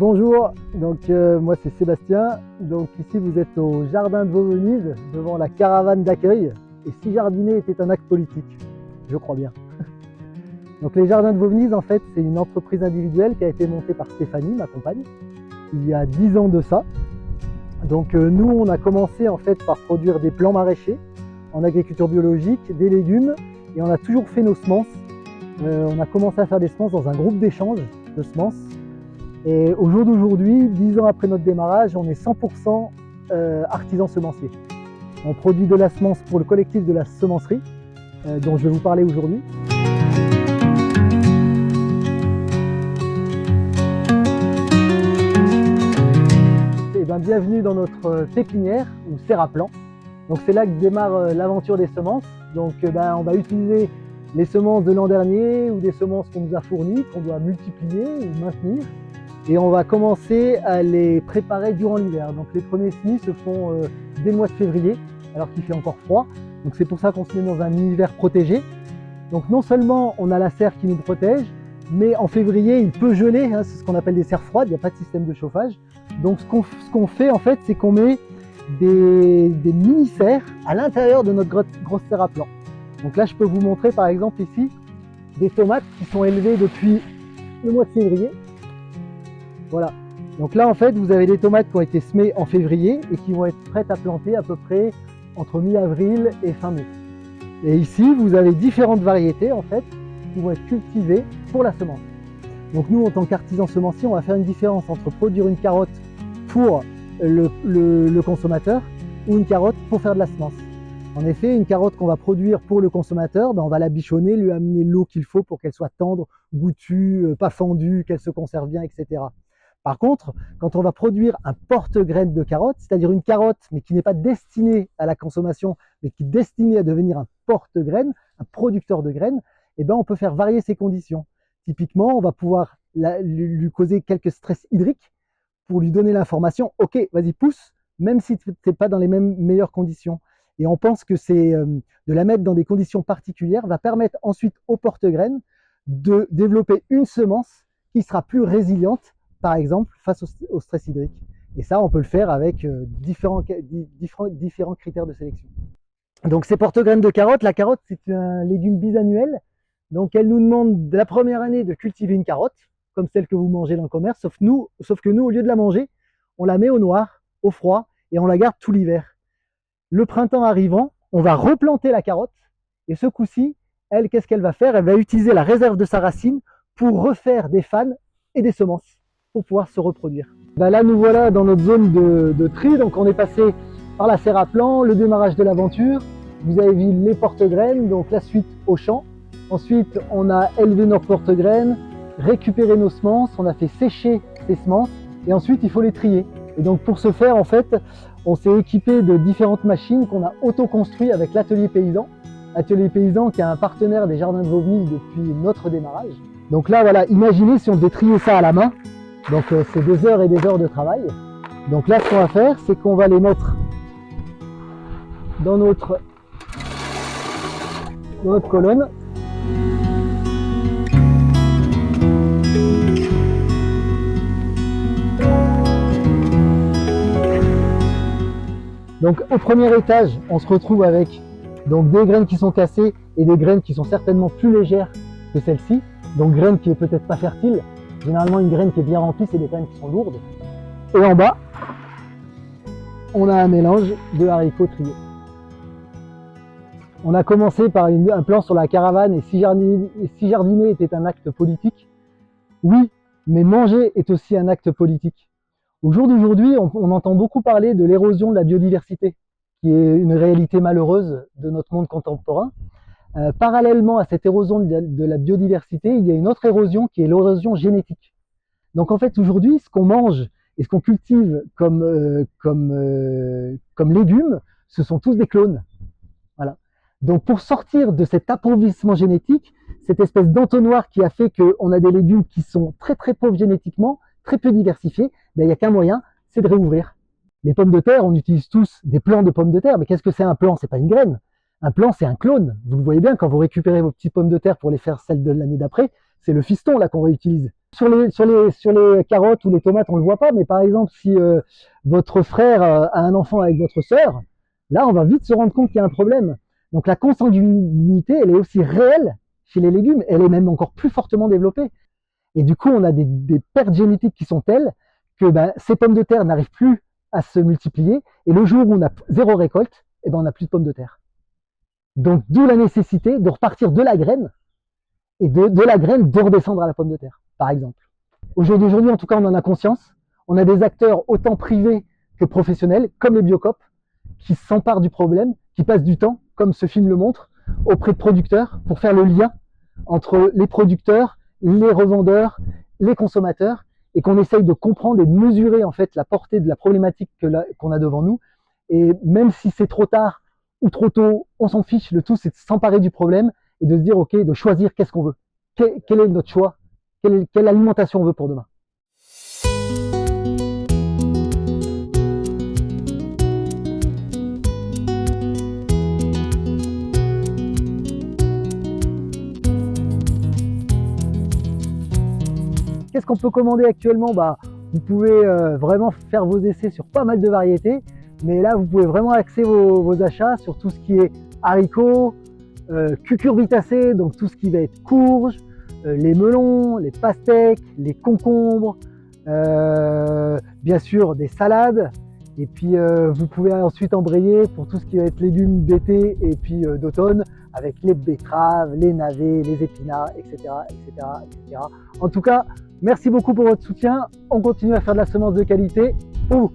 Bonjour, moi c'est Sébastien. Donc ici vous êtes au jardin de Vaux-Venise devant la caravane d'accueil. Et si jardiner était un acte politique, je crois bien. Donc les jardins de Vaux-Venise en fait c'est une entreprise individuelle qui a été montée par Stéphanie, ma compagne, il y a 10 ans de ça. Donc nous on a commencé en fait par produire des plants maraîchers en agriculture biologique, des légumes et on a toujours fait nos semences. On a commencé à faire des semences dans un groupe d'échange de semences. Et au jour d'aujourd'hui, 10 ans après notre démarrage, on est 100% artisan semencier. On produit de la semence pour le collectif de la semencerie, dont je vais vous parler aujourd'hui. Bienvenue dans notre pépinière ou serre à plant. Donc c'est là que démarre l'aventure des semences. Donc on va utiliser les semences de l'an dernier ou des semences qu'on nous a fournies, qu'on doit multiplier ou maintenir. Et on va commencer à les préparer durant l'hiver. Donc les premiers semis se font dès le mois de février, alors qu'il fait encore froid. Donc c'est pour ça qu'on se met dans un univers protégé. Donc non seulement on a la serre qui nous protège, mais en février il peut geler, c'est ce qu'on appelle des serres froides, il n'y a pas de système de chauffage. Donc ce qu'on fait en fait, c'est qu'on met des mini-serres à l'intérieur de notre grosse serre à plant. Donc là je peux vous montrer par exemple ici des tomates qui sont élevées depuis le mois de février. Voilà, donc là en fait vous avez des tomates qui ont été semées en février et qui vont être prêtes à planter à peu près entre mi-avril et fin mai. Et ici vous avez différentes variétés en fait qui vont être cultivées pour la semence. Donc nous en tant qu'artisans semenciers on va faire une différence entre produire une carotte pour le consommateur ou une carotte pour faire de la semence. En effet, une carotte qu'on va produire pour le consommateur, on va la bichonner, lui amener l'eau qu'il faut pour qu'elle soit tendre, goûtue, pas fendue, qu'elle se conserve bien, etc. Par contre, quand on va produire un porte-graines de carotte, c'est-à-dire une carotte mais qui n'est pas destinée à la consommation, mais qui est destinée à devenir un porte-graines, un producteur de graines, on peut faire varier ses conditions. Typiquement, on va pouvoir lui causer quelques stress hydriques pour lui donner l'information, ok, vas-y pousse, même si tu n'es pas dans les meilleures conditions. Et on pense que c'est de la mettre dans des conditions particulières va permettre ensuite au porte-graines de développer une semence qui sera plus résiliente, par exemple, face au stress hydrique. Et ça, on peut le faire avec différents critères de sélection. Donc ces porte-graines de carottes, la carotte c'est un légume bisannuel. Donc elle nous demande la première année de cultiver une carotte, comme celle que vous mangez dans le commerce, sauf que nous, au lieu de la manger, on la met au noir, au froid, et on la garde tout l'hiver. Le printemps arrivant, on va replanter la carotte, et ce coup-ci, elle, qu'est-ce qu'elle va faire? Elle va utiliser la réserve de sa racine pour refaire des fans et des semences, pour pouvoir se reproduire. Là, nous voilà dans notre zone de tri, donc on est passé par la serre à plant, le démarrage de l'aventure, vous avez vu les porte-graines, donc la suite au champ. Ensuite, on a élevé nos porte-graines, récupéré nos semences, on a fait sécher ces semences et ensuite il faut les trier. Et donc pour ce faire, en fait, on s'est équipé de différentes machines qu'on a auto-construit avec l'Atelier Paysan. Atelier Paysan qui est un partenaire des jardins de Vaux-Venise depuis notre démarrage. Donc là, voilà, imaginez si on devait trier ça à la main. Donc c'est des heures et des heures de travail. Donc là, ce qu'on va faire, c'est qu'on va les mettre dans notre colonne. Donc au premier étage, on se retrouve avec des graines qui sont cassées et des graines qui sont certainement plus légères que celle-ci. Donc graines qui est peut-être pas fertile. Généralement une graine qui est bien remplie, c'est des graines qui sont lourdes. Et en bas, on a un mélange de haricots triés. On a commencé par un plan sur la caravane et si jardiner était un acte politique, oui, mais manger est aussi un acte politique. Au jour d'aujourd'hui, on entend beaucoup parler de l'érosion de la biodiversité, qui est une réalité malheureuse de notre monde contemporain. Parallèlement à cette érosion de la biodiversité, il y a une autre érosion qui est l'érosion génétique. Donc en fait, aujourd'hui, ce qu'on mange et ce qu'on cultive comme légumes, ce sont tous des clones. Voilà. Donc pour sortir de cet appauvrissement génétique, cette espèce d'entonnoir qui a fait qu'on a des légumes qui sont très très pauvres génétiquement, très peu diversifiés, il n'y a qu'un moyen, c'est de réouvrir. Les pommes de terre, on utilise tous des plants de pommes de terre, mais qu'est-ce que c'est un plant? C'est pas une graine. Un plant, c'est un clone. Vous le voyez bien, quand vous récupérez vos petites pommes de terre pour les faire celles de l'année d'après, c'est le fiston là qu'on réutilise. Sur les carottes ou les tomates, on ne le voit pas, mais par exemple, si votre frère a un enfant avec votre sœur, là, on va vite se rendre compte qu'il y a un problème. Donc la consanguinité, elle est aussi réelle chez les légumes, elle est même encore plus fortement développée. Et du coup, on a des pertes génétiques qui sont telles que ces pommes de terre n'arrivent plus à se multiplier, et le jour où on a zéro récolte, eh ben, on n'a plus de pommes de terre. Donc d'où la nécessité de repartir de la graine, et de la graine de redescendre à la pomme de terre, par exemple. Au jour d'aujourd'hui, en tout cas, on en a conscience. On a des acteurs autant privés que professionnels, comme les Biocoop, qui s'emparent du problème, qui passent du temps, comme ce film le montre, auprès de producteurs pour faire le lien entre les producteurs, les revendeurs, les consommateurs, et qu'on essaye de comprendre et de mesurer en fait la portée de la problématique qu'on a devant nous. Et même si c'est trop tard ou trop tôt, on s'en fiche. Le tout, c'est de s'emparer du problème et de se dire, ok, de choisir qu'est-ce qu'on veut. Quel est notre choix? Quelle alimentation on veut pour demain? Qu'est-ce qu'on peut commander actuellement? Vous pouvez vraiment faire vos essais sur pas mal de variétés, mais là vous pouvez vraiment axer vos achats sur tout ce qui est haricots, cucurbitacées, donc tout ce qui va être courge, les melons, les pastèques, les concombres, bien sûr des salades, et puis vous pouvez ensuite embrayer pour tout ce qui va être légumes d'été et puis d'automne, avec les betteraves, les navets, les épinards, etc., etc., etc. En tout cas, merci beaucoup pour votre soutien. On continue à faire de la semence de qualité pour vous.